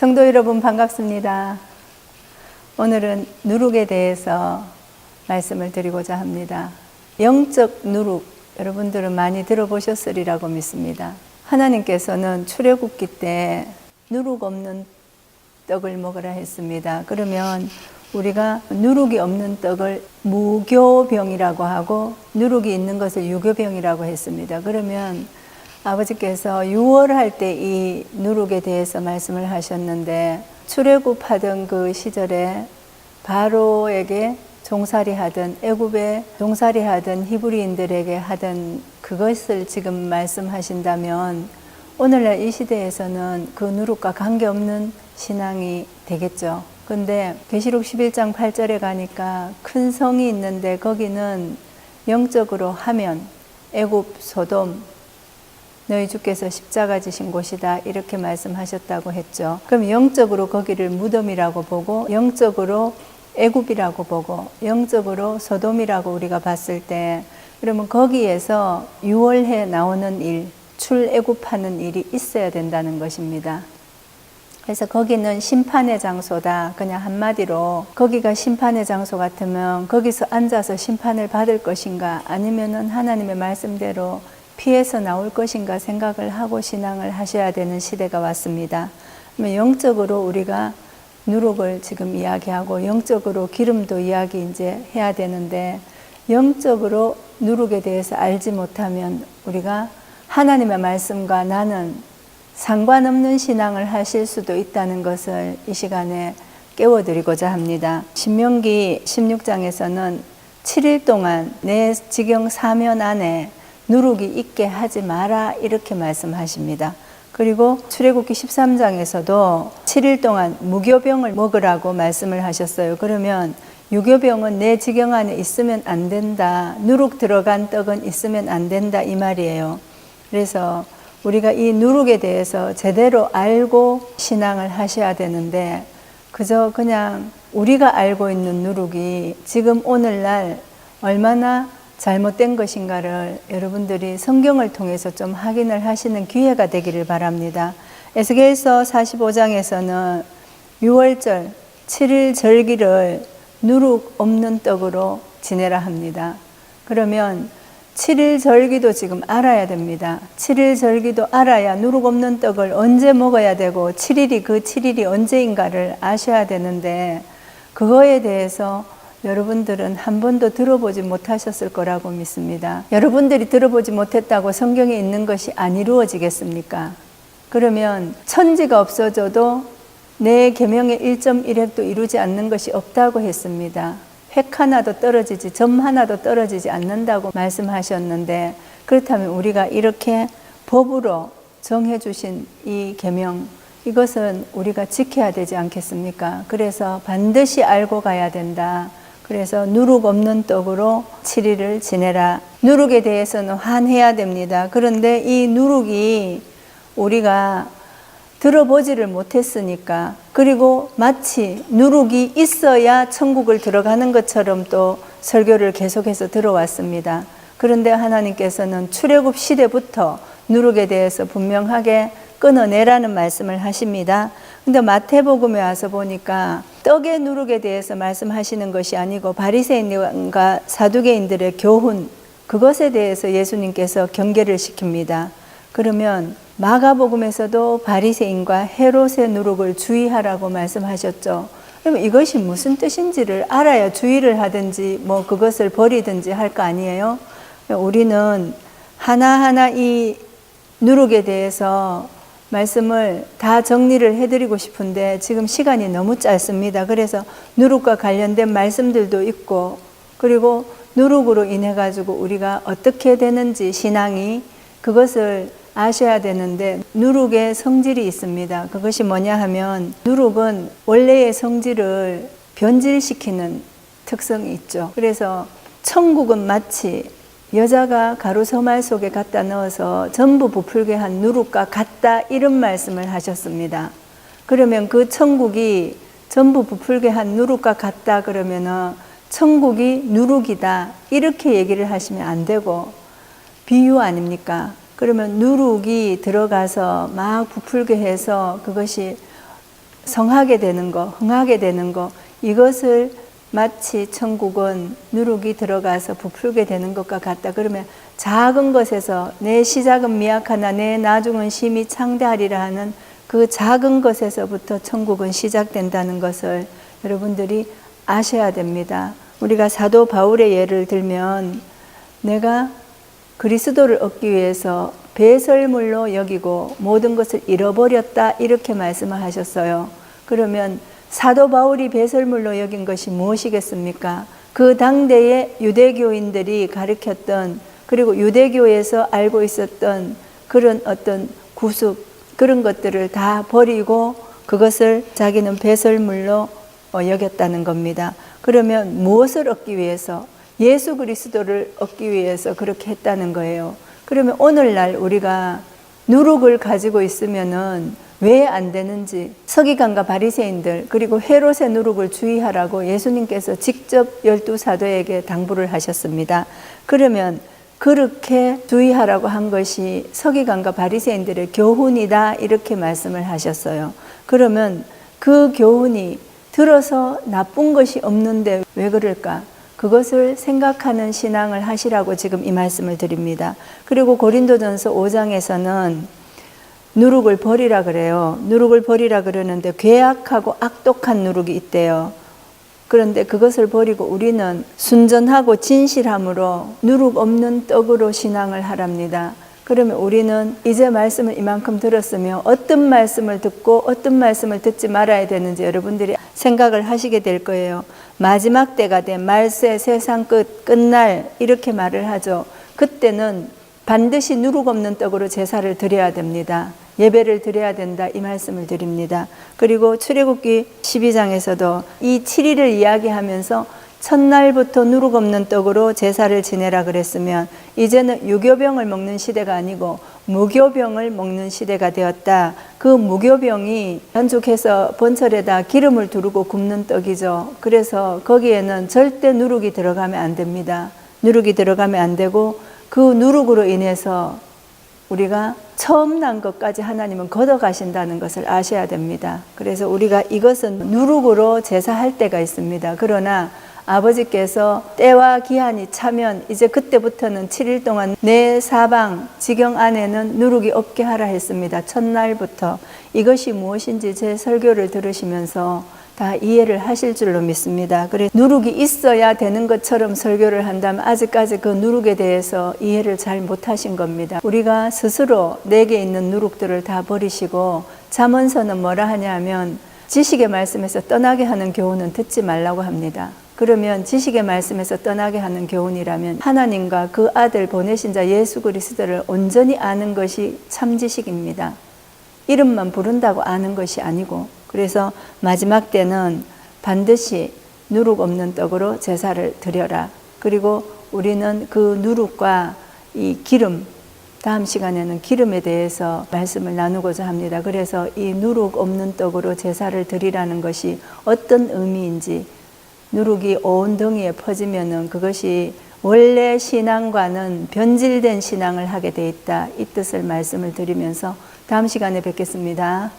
성도 여러분 반갑습니다. 오늘은 누룩에 대해서 말씀을 드리고자 합니다. 영적 누룩, 여러분들은 많이 들어보셨으리라고 믿습니다. 하나님께서는 출애굽기 때 누룩 없는 떡을 먹으라 했습니다. 그러면 우리가 누룩이 없는 떡을 무교병이라고 하고 누룩이 있는 것을 유교병이라고 했습니다. 그러면 아버지께서 유월할 때 이 누룩에 대해서 말씀을 하셨는데, 출애굽하던 그 시절에 바로에게 종살이하던, 애굽에 종살이하던 히브리인들에게 하던 그것을 지금 말씀하신다면 오늘날 이 시대에서는 그 누룩과 관계없는 신앙이 되겠죠. 근데 계시록 11장 8절에 가니까 큰 성이 있는데 거기는 영적으로 하면 애굽 소돔 너희 주께서 십자가 지신 곳이다, 이렇게 말씀하셨다고 했죠. 그럼 영적으로 거기를 무덤이라고 보고, 영적으로 애굽이라고 보고, 영적으로 소돔이라고 우리가 봤을 때, 그러면 거기에서 유월해 나오는 일, 출애굽하는 일이 있어야 된다는 것입니다. 그래서 거기는 심판의 장소다. 그냥 한마디로 거기가 심판의 장소 같으면 거기서 앉아서 심판을 받을 것인가, 아니면은 하나님의 말씀대로 피해서 나올 것인가 생각을 하고 신앙을 하셔야 되는 시대가 왔습니다. 영적으로 우리가 누룩을 지금 이야기하고 영적으로 기름도 이야기 이제 해야 되는데, 영적으로 누룩에 대해서 알지 못하면 우리가 하나님의 말씀과 나는 상관없는 신앙을 하실 수도 있다는 것을 이 시간에 깨워드리고자 합니다. 신명기 16장에서는 7일 동안 내 지경 사면 안에 누룩이 있게 하지 마라, 이렇게 말씀하십니다. 그리고 출애굽기 13장에서도 7일 동안 무교병을 먹으라고 말씀을 하셨어요. 그러면 유교병은 내 지경 안에 있으면 안 된다, 누룩 들어간 떡은 있으면 안 된다, 이 말이에요. 그래서 우리가 이 누룩에 대해서 제대로 알고 신앙을 하셔야 되는데, 그저 그냥 우리가 알고 있는 누룩이 지금 오늘날 얼마나 잘못된 것인가를 여러분들이 성경을 통해서 좀 확인을 하시는 기회가 되기를 바랍니다. 에스겔서 45장에서는 6월절 7일 절기를 누룩 없는 떡으로 지내라 합니다. 그러면 7일 절기도 지금 알아야 됩니다. 7일 절기도 알아야 누룩 없는 떡을 언제 먹어야 되고 7일이 그 7일이 언제인가를 아셔야 되는데, 그거에 대해서 여러분들은 한 번도 들어보지 못하셨을 거라고 믿습니다. 여러분들이 들어보지 못했다고 성경에 있는 것이 안 이루어지겠습니까? 그러면 천지가 없어져도 내 계명의 1.1획도 이루지 않는 것이 없다고 했습니다. 획 하나도 떨어지지, 점 하나도 떨어지지 않는다고 말씀하셨는데, 그렇다면 우리가 이렇게 법으로 정해주신 이 계명, 이것은 우리가 지켜야 되지 않겠습니까? 그래서 반드시 알고 가야 된다. 그래서 누룩 없는 떡으로 7일을 지내라. 누룩에 대해서는 환해야 됩니다. 그런데 이 누룩이 우리가 들어보지를 못했으니까, 그리고 마치 누룩이 있어야 천국을 들어가는 것처럼 또 설교를 계속해서 들어왔습니다. 그런데 하나님께서는 출애굽 시대부터 누룩에 대해서 분명하게 끊어내라는 말씀을 하십니다. 근데 마태복음에 와서 보니까 떡의 누룩에 대해서 말씀하시는 것이 아니고 바리새인과 사두개인들의 교훈, 그것에 대해서 예수님께서 경계를 시킵니다. 그러면 마가복음에서도 바리새인과 헤롯의 누룩을 주의하라고 말씀하셨죠. 그러면 이것이 무슨 뜻인지를 알아야 주의를 하든지 뭐 그것을 버리든지 할 거 아니에요? 우리는 하나하나 이 누룩에 대해서 말씀을 다 정리를 해드리고 싶은데 지금 시간이 너무 짧습니다. 그래서 누룩과 관련된 말씀들도 있고, 그리고 누룩으로 인해 가지고 우리가 어떻게 되는지 신앙이, 그것을 아셔야 되는데, 누룩의 성질이 있습니다. 그것이 뭐냐 하면, 누룩은 원래의 성질을 변질시키는 특성이 있죠. 그래서 천국은 마치 여자가 가루 서말 속에 갖다 넣어서 전부 부풀게 한 누룩과 같다, 이런 말씀을 하셨습니다. 그러면 그 천국이 전부 부풀게 한 누룩과 같다 그러면은 천국이 누룩이다, 이렇게 얘기를 하시면 안 되고, 비유 아닙니까? 그러면 누룩이 들어가서 막 부풀게 해서 그것이 성하게 되는 거, 흥하게 되는 거, 이것을 마치 천국은 누룩이 들어가서 부풀게 되는 것과 같다. 그러면 작은 것에서 내 시작은 미약하나 내 나중은 심히 창대하리라 하는 그 작은 것에서부터 천국은 시작된다는 것을 여러분들이 아셔야 됩니다. 우리가 사도 바울의 예를 들면 내가 그리스도를 얻기 위해서 배설물로 여기고 모든 것을 잃어버렸다 이렇게 말씀을 하셨어요. 그러면 사도 바울이 배설물로 여긴 것이 무엇이겠습니까? 그 당대의 유대교인들이 가르쳤던, 그리고 유대교에서 알고 있었던 그런 어떤 구습, 그런 것들을 다 버리고 그것을 자기는 배설물로 여겼다는 겁니다. 그러면 무엇을 얻기 위해서? 예수 그리스도를 얻기 위해서 그렇게 했다는 거예요. 그러면 오늘날 우리가 누룩을 가지고 있으면은 왜 안 되는지, 서기관과 바리새인들 그리고 헤롯의 누룩을 주의하라고 예수님께서 직접 12사도에게 당부를 하셨습니다. 그러면 그렇게 주의하라고 한 것이 서기관과 바리새인들의 교훈이다 이렇게 말씀을 하셨어요. 그러면 그 교훈이 들어서 나쁜 것이 없는데 왜 그럴까? 그것을 생각하는 신앙을 하시라고 지금 이 말씀을 드립니다. 그리고 고린도전서 5장에서는 누룩을 버리라 그래요. 누룩을 버리라 그러는데 괴악하고 악독한 누룩이 있대요. 그런데 그것을 버리고 우리는 순전하고 진실함으로 누룩 없는 떡으로 신앙을 하랍니다. 그러면 우리는 이제 말씀을 이만큼 들었으면 어떤 말씀을 듣고 어떤 말씀을 듣지 말아야 되는지 여러분들이 생각을 하시게 될 거예요. 마지막 때가 된 말세 세상 끝날 이렇게 말을 하죠. 그때는 반드시 누룩 없는 떡으로 제사를 드려야 됩니다. 예배를 드려야 된다 이 말씀을 드립니다. 그리고 출애굽기 12장에서도 이 7일을 이야기하면서 첫날부터 누룩 없는 떡으로 제사를 지내라 그랬으면 이제는 유교병을 먹는 시대가 아니고 무교병을 먹는 시대가 되었다. 그 무교병이 반죽해서 번철에다 기름을 두르고 굽는 떡이죠. 그래서 거기에는 절대 누룩이 들어가면 안 됩니다. 누룩이 들어가면 안 되고 그 누룩으로 인해서 우리가 처음 난 것까지 하나님은 걷어가신다는 것을 아셔야 됩니다. 그래서 우리가 이것은 누룩으로 제사할 때가 있습니다. 그러나 아버지께서 때와 기한이 차면 이제 그때부터는 7일 동안 내 사방 지경 안에는 누룩이 없게 하라 했습니다. 첫날부터. 이것이 무엇인지 제 설교를 들으시면서 다 이해를 하실 줄로 믿습니다. 그래서 누룩이 있어야 되는 것처럼 설교를 한다면 아직까지 그 누룩에 대해서 이해를 잘 못하신 겁니다. 우리가 스스로 내게 있는 누룩들을 다 버리시고 잠언서는 뭐라 하냐면 지식의 말씀에서 떠나게 하는 교훈은 듣지 말라고 합니다. 그러면 지식의 말씀에서 떠나게 하는 교훈이라면 하나님과 그 아들 보내신 자 예수 그리스도를 온전히 아는 것이 참 지식입니다. 이름만 부른다고 아는 것이 아니고, 그래서 마지막 때는 반드시 누룩 없는 떡으로 제사를 드려라. 그리고 우리는 그 누룩과 이 기름, 다음 시간에는 기름에 대해서 말씀을 나누고자 합니다. 그래서 이 누룩 없는 떡으로 제사를 드리라는 것이 어떤 의미인지, 누룩이 온 덩이에 퍼지면은 그것이 원래 신앙과는 변질된 신앙을 하게 돼 있다. 이 뜻을 말씀을 드리면서 다음 시간에 뵙겠습니다.